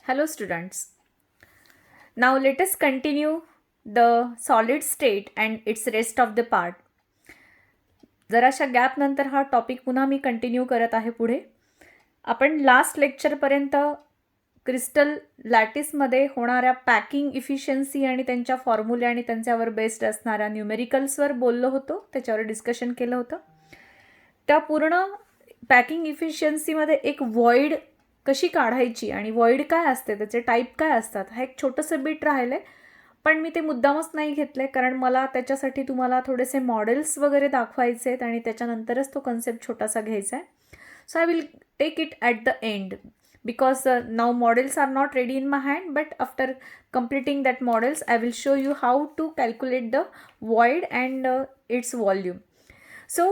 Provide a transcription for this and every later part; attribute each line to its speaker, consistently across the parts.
Speaker 1: Hello students. Now let us continue the solid state and its rest of the part. जराशा gap नंतर हा topic पुन्हा मी continue करत आहे पुढे. आपण लास्ट लेक्चरपर्यंत क्रिस्टल लॅटिसमध्ये होणाऱ्या पॅकिंग इफिशियन्सी आणि त्यांच्या फॉर्म्युले आणि त्यांच्यावर बेस्ड असणाऱ्या न्यूमेरिकल्सवर बोललो होतो, त्याच्यावर डिस्कशन केलं होतं. त्या पूर्ण पॅकिंग इफिशियन्सीमध्ये एक व्हॉइड कशी काढायची आणि व्हॉइड काय असते, त्याचे टाईप काय असतात, हा एक छोटंसं बीट राहिलं आहे. पण मी ते मुद्दामच नाही घेतलं आहे, कारण मला त्याच्यासाठी तुम्हाला थोडेसे मॉडेल्स वगैरे दाखवायचे आहेत आणि त्याच्यानंतरच तो कन्सेप्ट छोटासा घ्यायचा आहे. So I will take it at the end because now models are not ready in my hand, but after completing that models I will show you how to calculate the void and its volume. So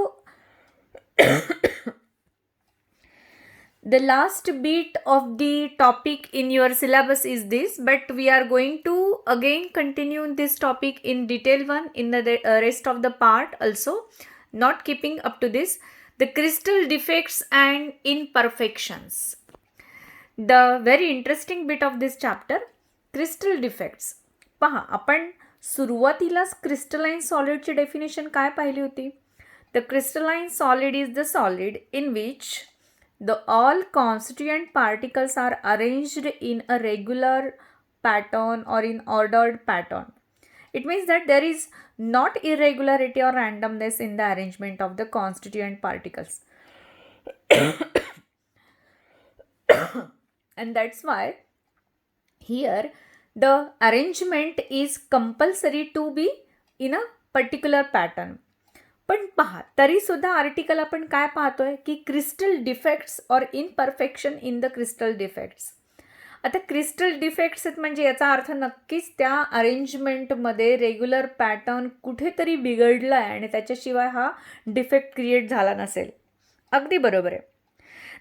Speaker 1: the last bit of the topic in your syllabus is this, but we are going to again continue this topic in detail one in the rest of the part also, not keeping up to this, the crystal defects and imperfections. The very interesting bit of this chapter, crystal defects. पहा, आपण सुरुवातीलाच crystalline सॉलिडची definition काय पाहिली होती? The crystalline solid is the solid in which the all constituent particles are arranged in a regular pattern or in ordered pattern. It means that there is not irregularity or randomness in the arrangement of the constituent particles. And that's why here the arrangement is compulsory to be in a particular pattern. पण पहा, तरी सुद्धा article आपण काय पाहतोय की crystal defects और imperfection in the crystal defects. आता क्रिस्टल डिफेक्ट्स म्हणजे याचा अर्थ नक्कीच त्या अरेंजमेंटमध्ये रेग्युलर पॅटर्न कुठेतरी बिघडला आहे आणि त्याच्याशिवाय हा डिफेक्ट क्रिएट झाला नसेल. अगदी बरोबर आहे.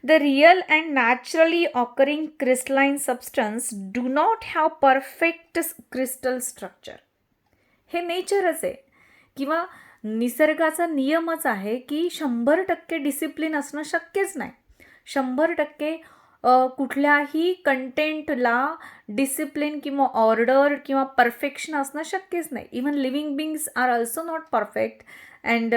Speaker 1: The real and naturally occurring crystalline substance do not have perfect crystal structure. हे नेचरच आहे किंवा निसर्गाचा नियमच आहे की 100% डिसिप्लिन असणं शक्यच नाही. 100% कुठल्याही कंटेंटला डिसिप्लिन किंवा ऑर्डर किंवा परफेक्शन असणं शक्यच नाही. Even living beings are also not perfect and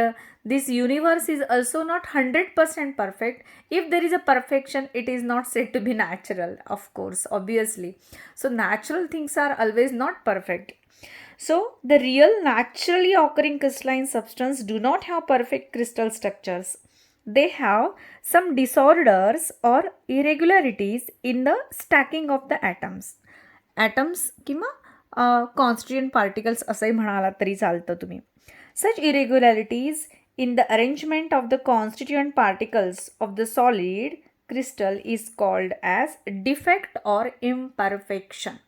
Speaker 1: this universe is also not 100% perfect. If there is a perfection, it is not said to be natural, of course, obviously. So natural things are always not perfect. So the real naturally occurring crystalline substance do not have perfect crystal structures. They have some disorders or irregularities in the stacking of the atoms. Atoms किंवा constituent particles असंही म्हणाला तरी चालतं तुम्ही. Such irregularities in the arrangement of the constituent particles of the solid crystal is called as defect or imperfection.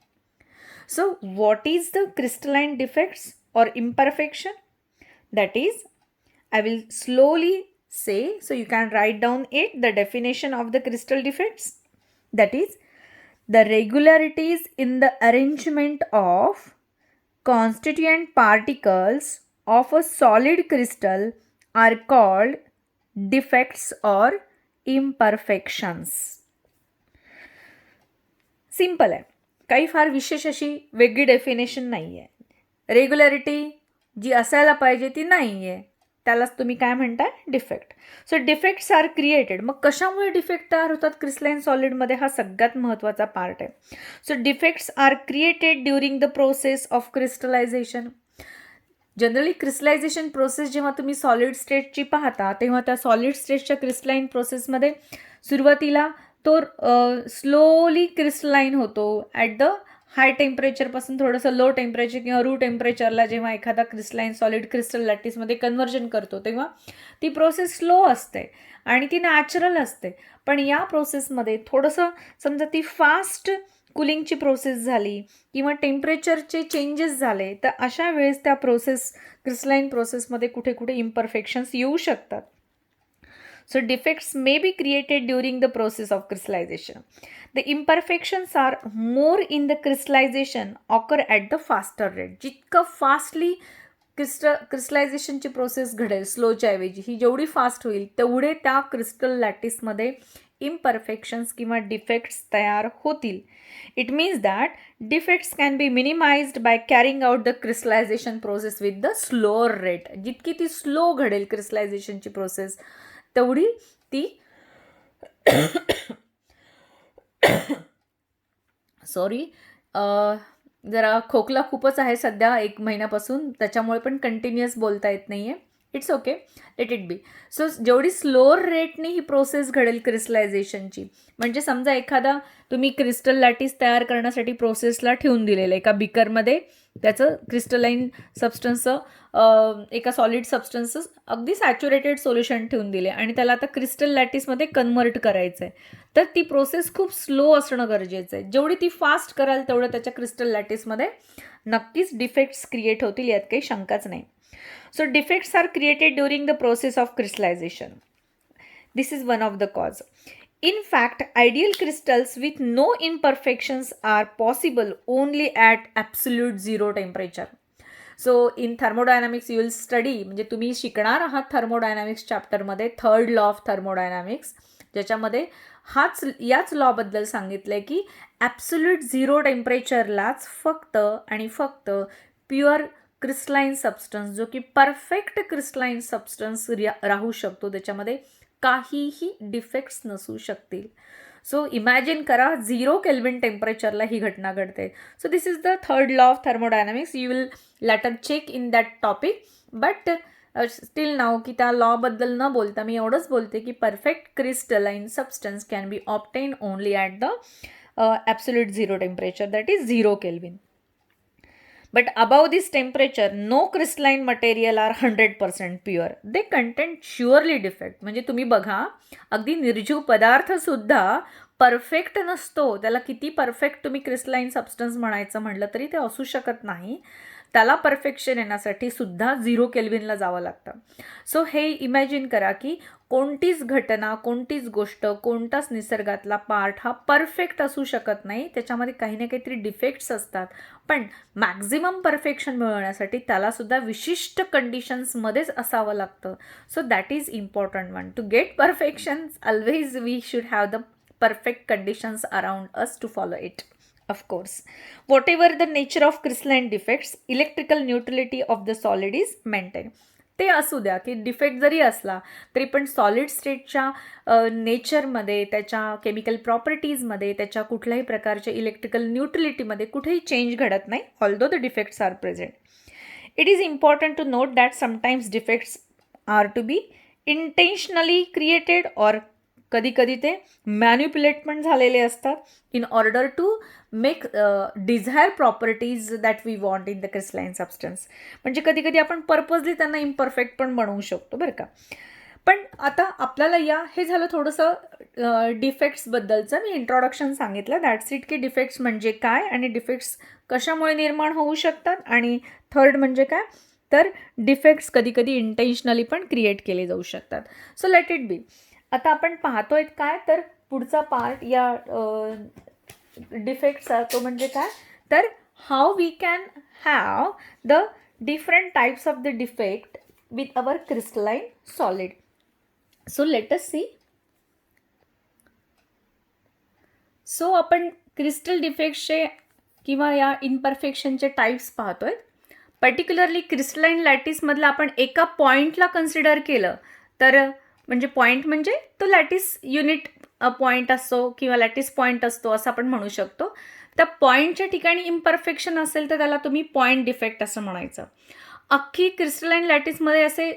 Speaker 1: So, what is the crystalline defects or imperfection? That is, I will slowly say, so you can write down it, the definition of the crystal defects. That is, the regularities in the arrangement of constituent particles of a solid crystal are called defects or imperfections. Simple आहे, काही फार विशेष अशी वेगळी definition नाही आहे. Regularity जी असायला पाहिजे ती नाही आहे, त्यालाच तुम्ही काय म्हणताय? Defect. So defects are created. मग कशामुळे डिफेक्ट तयार होतात क्रिस्टलाइन सॉलिडमध्ये? हा सगळ्यात महत्त्वाचा पार्ट आहे. So defects are created during the process of crystallization. Generally crystallization process जेव्हा तुम्ही सॉलिड स्टेटची पाहता तेव्हा त्या सॉलिड स्टेटच्या क्रिस्टलाइन प्रोसेसमध्ये सुरुवातीला तो स्लोली क्रिस्टलाइन होतो. ॲट द हाय टेम्परेचरपासून थोडंसं लो टेम्परेचर किंवा रू टेम्परेचरला जेव्हा एखादा क्रिस्टलाइन सॉलिड क्रिस्टल लॅटिसमध्ये कन्व्हर्जन करतो तेव्हा ती प्रोसेस स्लो असते आणि ती नॅचरल असते. पण या प्रोसेसमध्ये थोडंसं समजा ती फास्ट कुलिंगची प्रोसेस झाली किंवा टेम्परेचरचे चेंजेस झाले तर अशा वेळेस त्या क्रिस्टलाइन प्रोसेसमध्ये कुठे कुठे इम्परफेक्शन्स येऊ शकतात. So defects may be created during the process of crystallization. The imperfections are more in the crystallization occur at the faster rate. जितकं फास्टली क्रिस्टलायझेशनची प्रोसेस घडेल स्लोच्या ऐवजी ही जेवढी फास्ट होईल तेवढे त्या क्रिस्टल लॅटिसमध्ये इम्परफेक्शन्स किंवा डिफेक्ट्स तयार होतील. It means that defects can be minimized by carrying out the crystallization process with the slower rate. जितकी ती स्लो घडेल क्रिस्टलायझेशनची प्रोसेस तेवढी ती सॉरी जरा खोकला खूपच आहे सध्या 1 महिन्यापासून, त्याच्यामुळे पण कंटिन्युअस बोलता येत नाही आहे. It's okay, let it be. So जेवढी स्लोअर रेटने ही प्रोसेस घडेल क्रिस्टलायझेशनची, म्हणजे समजा एखादा तुम्ही क्रिस्टल लॅटिस तयार करण्यासाठी प्रोसेसला ठेवून दिलेलं एका बिकरमध्ये, त्याचं क्रिस्टलाइन सबस्टन्सचं एका सॉलिड सबस्टन्सचं अगदी सॅच्युरेटेड सोल्युशन ठेवून दिले आणि त्याला आता क्रिस्टल लॅटिसमध्ये कन्व्हर्ट करायचं आहे. तर ती प्रोसेस खूप स्लो असणं गरजेचं आहे. जेवढी ती फास्ट कराल तेवढं त्याच्या क्रिस्टल लॅटिसमध्ये नक्कीच डिफेक्ट्स क्रिएट होतील, यात काही शंकाच नाही. So defects are created during the process of crystallization. This is one of the cause. In fact, ideal crystals with no imperfections are possible only at absolute zero temperature. So in thermodynamics you will study, म्हणजे तुम्ही शिकणार आहात thermodynamics चॅप्टरमध्ये 3rd law of thermodynamics, ज्याच्यामध्ये याच लॉबद्दल सांगितलं आहे की ॲब्सोल्यूट झिरो टेम्परेचरलाच फक्त आणि फक्त प्युअर क्रिस्टलाइन सबस्टन्स, जो की परफेक्ट क्रिस्टलाइन सबस्टन्स राहू शकतो, त्याच्यामध्ये काहीही डिफेक्ट्स नसू शकतील. सो इमॅजिन करा 0 केल्विन टेम्परेचरला ही घटना घडते. So this is the 3rd law of thermodynamics. You will later check in that topic, but still नाव की त्या लॉबद्दल न बोलता मी एवढंच बोलते की perfect crystalline substance can be obtain only at the absolute zero temperature, that is 0 kelvin. But above this temperature, no crystalline material are 100% pure. They contain surely defect. म्हणजे तुम्ही बघा, अगदी निर्जीव पदार्थ सुद्धा परफेक्ट नसतो. त्याला किती परफेक्ट तुम्ही क्रिस्टलाइन सबस्टन्स म्हणायचं म्हटलं तरी ते असू शकत नाही. त्याला परफेक्शन येण्यासाठी सुद्धा 0 केल्विनला जावं लागतं. सो हे इमॅजिन करा की कोणतीच घटना, कोणतीच गोष्ट, कोणताच निसर्गातला पार्ट हा परफेक्ट असू शकत नाही. त्याच्यामध्ये काही ना काहीतरी डिफेक्ट्स असतात. पण मॅक्झिमम परफेक्शन मिळवण्यासाठी त्यालासुद्धा विशिष्ट कंडिशन्समध्येच असावं लागतं. So that is important one. To get perfections always we should have the perfect conditions around us to follow it. Of course, whatever the nature of crystalline defects, electrical neutrality of the solid is maintained. ते असू द्या की defect जरी असला तरी पण solid स्टेटच्या नेचरमध्ये, त्याच्या केमिकल प्रॉपर्टीजमध्ये, त्याच्या कुठल्याही प्रकारच्या इलेक्ट्रिकल न्यूट्रलिटीमध्ये कुठेही चेंज घडत नाही, although the defects are present. It is important to note that sometimes defects are to be intentionally created or कधी कधी ते मॅन्युप्युलेट पण झालेले असतात in order to make desire properties that we want in the crystalline substance. म्हणजे कधी कधी आपण पर्पजली त्यांना इम्परफेक्ट पण बनवू शकतो बरं का. पण आता आपल्याला हे झालं थोडंसं डिफेक्ट्सबद्दलचं. मी इंट्रोडक्शन सांगितलं, दॅट्स इट, की डिफेक्ट्स म्हणजे काय आणि डिफेक्ट्स कशामुळे निर्माण होऊ शकतात, आणि 3rd म्हणजे काय, तर डिफेक्ट्स कधी कधी इंटेन्शनली पण क्रिएट केले जाऊ शकतात. So let it be. आता आपण पाहतोय काय, तर पुढचा पार्ट या डिफेक्ट्सचा तो म्हणजे काय, तर how we can have the different types of the defect with our crystalline solid. So let us see. So आपण क्रिस्टल डिफेक्ट्सचे किंवा या इम्परफेक्शनचे टाईप्स पाहतोय. पर्टिक्युलरली क्रिस्टलाइन लॅटिसमधलं आपण एका पॉईंटला कन्सिडर केलं तर, म्हणजे पॉईंट म्हणजे तो लॅटिस युनिट पॉईंट असतो किंवा लॅटिस पॉईंट असतो असं आपण म्हणू शकतो. त्या पॉईंटच्या ठिकाणी इम्परफेक्शन असेल तर त्याला तुम्ही पॉईंट डिफेक्ट असं म्हणायचं. अख्खी क्रिस्टलाइन लॅटिसमध्ये असे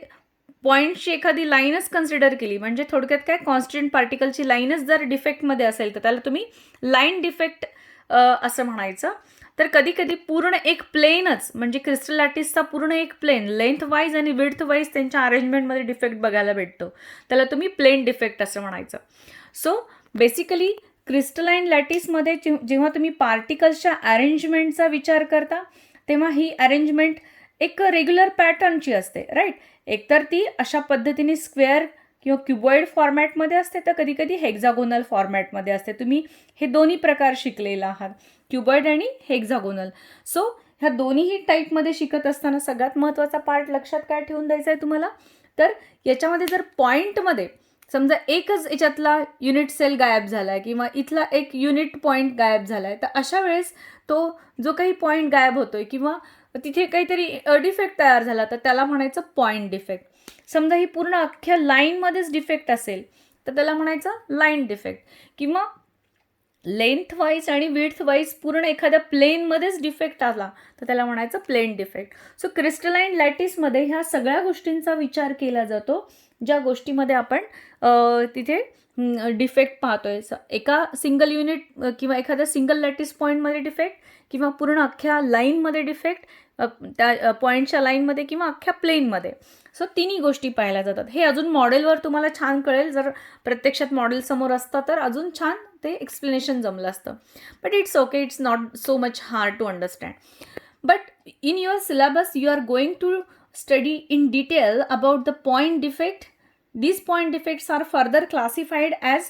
Speaker 1: पॉईंटची एखादी लाईनच कन्सिडर केली, म्हणजे थोडक्यात काय, कॉन्स्टंट पार्टिकलची लाईनच जर डिफेक्टमध्ये असेल तर त्याला तुम्ही लाईन डिफेक्ट असं म्हणायचं. तर कधी कधी पूर्ण एक प्लेनच, म्हणजे क्रिस्टल लॅटिसचा पूर्ण एक प्लेन लेंथ वाईज आणि विड्थ वाईज त्यांच्या अरेंजमेंटमध्ये डिफेक्ट बघायला भेटतो, त्याला तुम्ही प्लेन डिफेक्ट असं म्हणायचं. सो बेसिकली क्रिस्टलाइन लॅटिसमध्ये जेव्हा तुम्ही पार्टिकल्सच्या अरेंजमेंटचा विचार करता तेव्हा ही अरेंजमेंट एक रेग्युलर पॅटर्नची असते, राईट. एकतर ती अशा पद्धतीने स्क्वेअर किंवा क्युबॉइड फॉर्मॅटमध्ये असते, तर कधी कधी हेक्झागोनल फॉर्मॅटमध्ये असते. तुम्ही हे दोन्ही प्रकार शिकलेला आहात, क्युबॉइड आणि हेक्झागोनल. सो ह्या दोन्हीही टाईपमध्ये शिकत असताना सगळ्यात महत्त्वाचा पार्ट लक्षात काय ठेवून द्यायचा आहे तुम्हाला, तर याच्यामध्ये जर पॉईंटमध्ये समजा एकच याच्यातला युनिट सेल गायब झाला आहे किंवा इथला एक युनिट पॉईंट गायब झाला आहे, तर अशा वेळेस तो जो काही पॉईंट गायब होतोय किंवा तिथे काहीतरी डिफेक्ट तयार झाला तर त्याला म्हणायचं पॉईंट डिफेक्ट. समजा ही पूर्ण अख्ख्या लाईनमध्येच डिफेक्ट असेल तर त्याला म्हणायचं लाईन डिफेक्ट. किंवा लेंथ वाईज आणि विड्थ वाईज पूर्ण एखाद्या प्लेनमध्येच डिफेक्ट आला तर त्याला म्हणायचं प्लेन डिफेक्ट. सो क्रिस्टलाइन लॅटिसमध्ये ह्या सगळ्या गोष्टींचा विचार केला जातो ज्या गोष्टीमध्ये आपण तिथे डिफेक्ट पाहतोय. एका सिंगल युनिट किंवा एखाद्या सिंगल लॅटिस पॉईंटमध्ये डिफेक्ट किंवा पूर्ण अख्ख्या लाईनमध्ये डिफेक्ट, त्या पॉईंटच्या लाईनमध्ये किंवा अख्ख्या प्लेनमध्ये. सो तिन्ही गोष्टी पाहायला जातात. हे अजून मॉडेलवर तुम्हाला छान कळेल. जर प्रत्यक्षात मॉडेल समोर असतं तर अजून छान ते एक्सप्लेनेशन जमलं असतं. But it's okay, it's not so much hard to understand. But in your syllabus you are going to study in detail about the point defect. These point defects are further classified as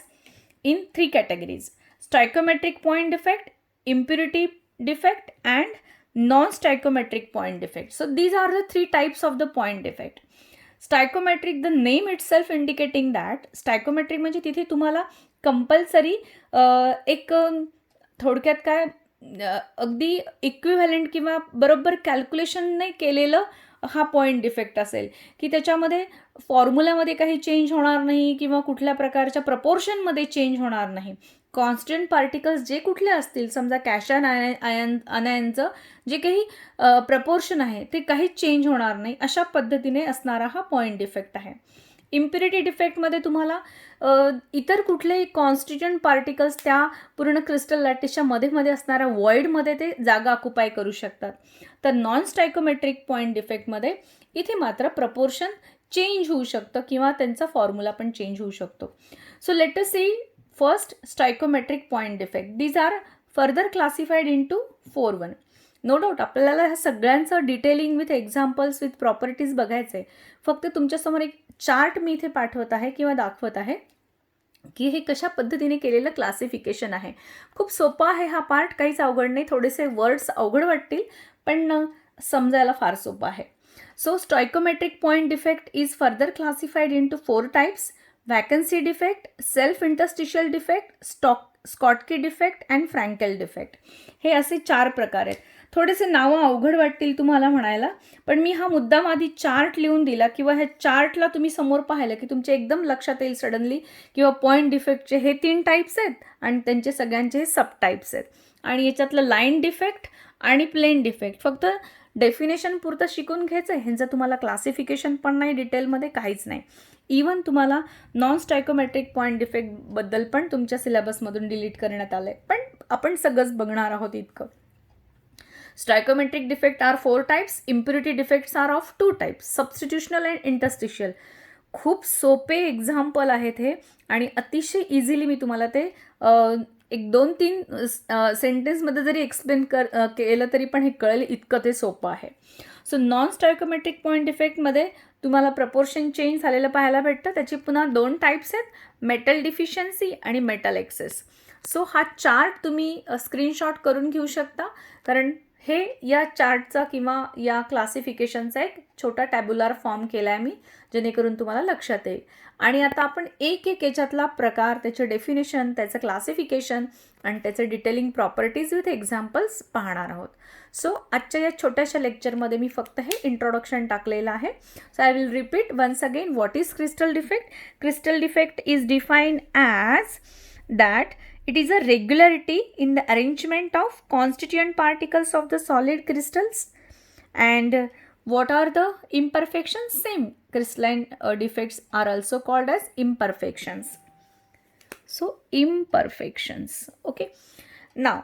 Speaker 1: in 3 categories: stoichiometric point defect, impurity defect, and non-stoichiometric point defect. So these are the 3 types of the point defect. Stoichiometric, the name itself indicating that stoichiometric म्हणजे तिथे तुम्हाला compulsory एक थोडक्यात काय अगदी equivalent किंवा बरोबर कॅल्क्युलेशनने केलेलं हा पॉईंट डिफेक्ट असेल की त्याच्यामध्ये फॉर्म्युलामध्ये काही चेंज होणार नाही किंवा कुठल्या प्रकारच्या प्रपोर्शनमध्ये चेंज होणार नाही. कॉन्स्टंट पार्टिकल्स जे कुठले असतील, समजा कॅशन अनायनचं जे काही प्रपोर्शन आहे ते काहीच चेंज होणार नाही, अशा पद्धतीने असणारा हा पॉईंट डिफेक्ट आहे. इम्प्युरिटी डिफेक्टमध्ये तुम्हाला इतर कुठलेही कॉन्स्टिट्युएंट पार्टिकल्स त्या पूर्ण क्रिस्टल लॅटिसच्या मध्ये असणाऱ्या वॉइडमध्ये ते जागा ऑक्युपाय करू शकतात. तर नॉन स्टायकोमेट्रिक पॉईंट डिफेक्टमध्ये इथे मात्र प्रपोर्शन चेंज होऊ शकतं किंवा त्यांचा फॉर्म्युला पण चेंज होऊ शकतो. So let us see first stoichiometric point defect. These are further classified into 4-1. No doubt आपल्याला ह्या सगळ्यांचं detailing with examples with properties बघायचं आहे. फक्त तुमच्यासमोर एक चार्ट मी इथे पाठवत आहे किंवा दाखवत आहे की हे कशा पद्धतीने केलेलं क्लासिफिकेशन आहे. खूप सोपा आहे हा पार्ट, काहीच अवघड नाही. थोडेसे वर्ड्स अवघड वाटतील पण समजायला फार सोपं आहे. So stoichiometric point defect is further classified into 4 types: vacancy defect, self interstitial defect, Schottky defect and Frenkel defect. हे असे 4 प्रकार आहेत. थोडेसे नावं अवघड वाटतील तुम्हाला म्हणायला, पण मी हा मुद्दाम आधी चार्ट लिहून दिला किंवा ह्या चार्टला तुम्ही समोर पाहिलं की तुमच्या एकदम लक्षात येईल सडनली किंवा पॉईंट डिफेक्टचे हे 3 टाईप्स आहेत आणि त्यांचे सगळ्यांचे हे सब टाईप्स आहेत. आणि याच्यातलं लाईन डिफेक्ट आणि प्लेन डिफेक्ट फक्त डेफिनेशन पुरतं शिकून घ्यायचं आहे. ह्यांचं तुम्हाला क्लासिफिकेशन पण नाही, डिटेलमध्ये काहीच नाही. इवन तुम्हाला नॉन स्टायकोमेट्रिक पॉईंट डिफेक्टबद्दल पण तुमच्या सिलेबसमधून डिलीट करण्यात आलं आहे, पण आपण सगळंच बघणार आहोत इतकं. Stoichiometric defect are 4 types. Impurity defects are of 2 types: substitutional and interstitial. खूप सोपे एक्झाम्पल आहेत हे आणि अतिशय इझिली मी तुम्हाला ते एक 2-3 सेंटेन्समध्ये जरी एक्सप्लेन केलं तरी पण हे कळेल, इतकं ते सोपं आहे. सो नॉन स्टायकोमेट्रिक पॉईंट डिफेक्टमध्ये तुम्हाला प्रपोर्शन चेंज झालेलं पाहायला भेटतं. त्याची पुन्हा 2 टाईप्स आहेत: मेटल डिफिशियन्सी आणि मेटल एक्सेस. सो हा चार्ट तुम्ही स्क्रीनशॉट करून घेऊ शकता, कारण हे या चार्टचा किंवा या क्लासिफिकेशनचा एक छोटा टॅब्युलर फॉर्म केला आहे मी, जेणेकरून तुम्हाला लक्षात येईल. आणि आता आपण एक याच्यातला प्रकार, त्याचे डेफिनेशन, त्याचं क्लासिफिकेशन आणि त्याचे डिटेलिंग प्रॉपर्टीज विथ एक्झाम्पल्स पाहणार आहोत. सो आजच्या या छोट्याशा लेक्चरमध्ये मी फक्त हे इंट्रोडक्शन टाकलेलं आहे. So I will repeat once again what is crystal defect. Crystal defect is defined as that it is a regularity in the arrangement of constituent particles of the solid crystals. And what are the imperfections? Same, crystalline defects are also called as imperfections. So imperfections. Okay, now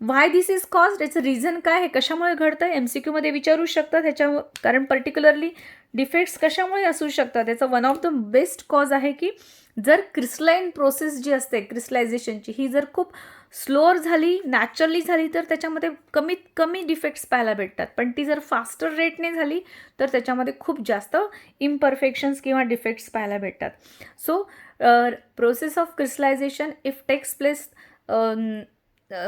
Speaker 1: why this is caused, याचं reason काय, हे कशामुळे घडतं, MCQ मध्ये विचारू शकतात ह्याच्या, कारण पर्टिक्युलरली डिफेक्ट्स कशामुळे असू शकतात. त्याचं one of the best cause आहे की जर क्रिस्टलाइन प्रोसेस जी असते क्रिस्टलायझेशनची, ही जर खूप स्लोअर झाली, नॅचरली झाली, तर त्याच्यामध्ये कमीत कमी डिफेक्ट्स पाहायला भेटतात. पण ती जर फास्टर रेटने झाली तर त्याच्यामध्ये खूप जास्त इम्परफेक्शन्स किंवा डिफेक्ट्स पाहायला भेटतात. So process of crystallization if takes place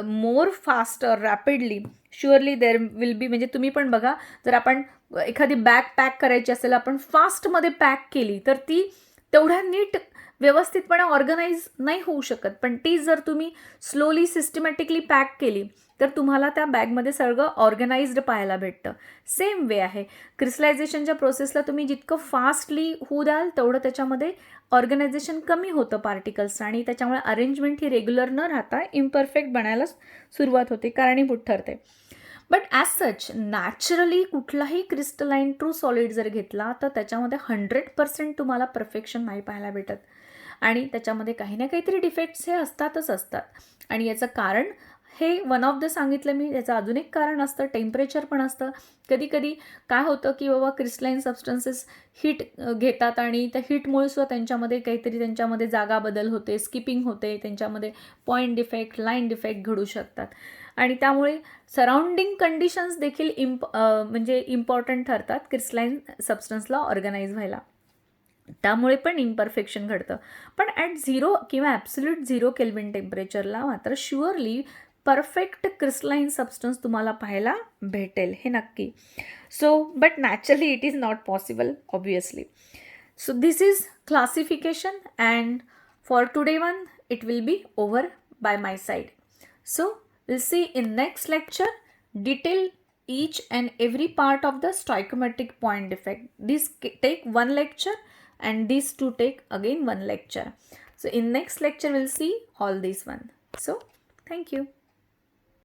Speaker 1: more faster rapidly, surely there will be, म्हणजे तुम्ही पण बघा, जर आपण एखादी बॅग पॅक करायची असेल, आपण फास्टमध्ये पॅक केली तर ती तेवढ्या नीट व्यवस्थितपणे ऑर्गनाईज नाही होऊ शकत. पण ती जर तुम्ही स्लोली सिस्टमॅटिकली पॅक केली तर तुम्हाला त्या बॅगमध्ये सगळं ऑर्गनाइज्ड पाहायला भेटतं. सेम वे आहे, क्रिस्टलायझेशनच्या प्रोसेसला तुम्ही जितकं फास्टली होऊ द्याल तेवढं त्याच्यामध्ये ऑर्गनायझेशन कमी होतं पार्टिकल्सचं, आणि त्याच्यामुळे अरेंजमेंट ही रेग्युलर न राहता इम्परफेक्ट बनायला सुरुवात होते, कारणीभूत ठरते. बट ॲज सच नॅचरली कुठलाही क्रिस्टलाईन ट्रू सॉलिड जर घेतला तर त्याच्यामध्ये 100% तुम्हाला परफेक्शन नाही पाहायला भेटत, आणि त्याच्यामध्ये काही ना काहीतरी डिफेक्ट्स हे असतातच असतात. आणि याचं कारण हे वन ऑफ द सांगितलं मी, याचं अजून एक कारण असतं, टेम्परेचर पण असतं. कधी कधी काय होतं की बाबा क्रिस्टलाईन सबस्टन्सेस हीट घेतात आणि त्या हीटमुळे सुद्धा त्यांच्यामध्ये काहीतरी त्यांच्यामध्ये जागा बदल होते, स्किपिंग होते, त्यांच्यामध्ये पॉईंट डिफेक्ट, लाईन डिफेक्ट घडू शकतात, आणि त्यामुळे सराउंडिंग कंडिशन्स देखील म्हणजे इम्पॉर्टंट ठरतात क्रिस्टलाईन सबस्टन्सला ऑर्गनाईज व्हायला. त्यामुळे पण इम्परफेक्शन घडतं. पण ॲट 0 किंवा ॲब्सोल्यूट 0 केल्विन टेम्परेचरला मात्र शुअरली परफेक्ट क्रिस्टलाईन सबस्टन्स तुम्हाला पाहायला भेटेल, हे नक्की. So but naturally it is not possible obviously. So this is classification, and for today one it will be over by my side. So we'll see in next lecture detail each and every part of the stoichiometric point defect. This take one lecture and these two take again one lecture. So in next lecture we'll see all these one. So thank you.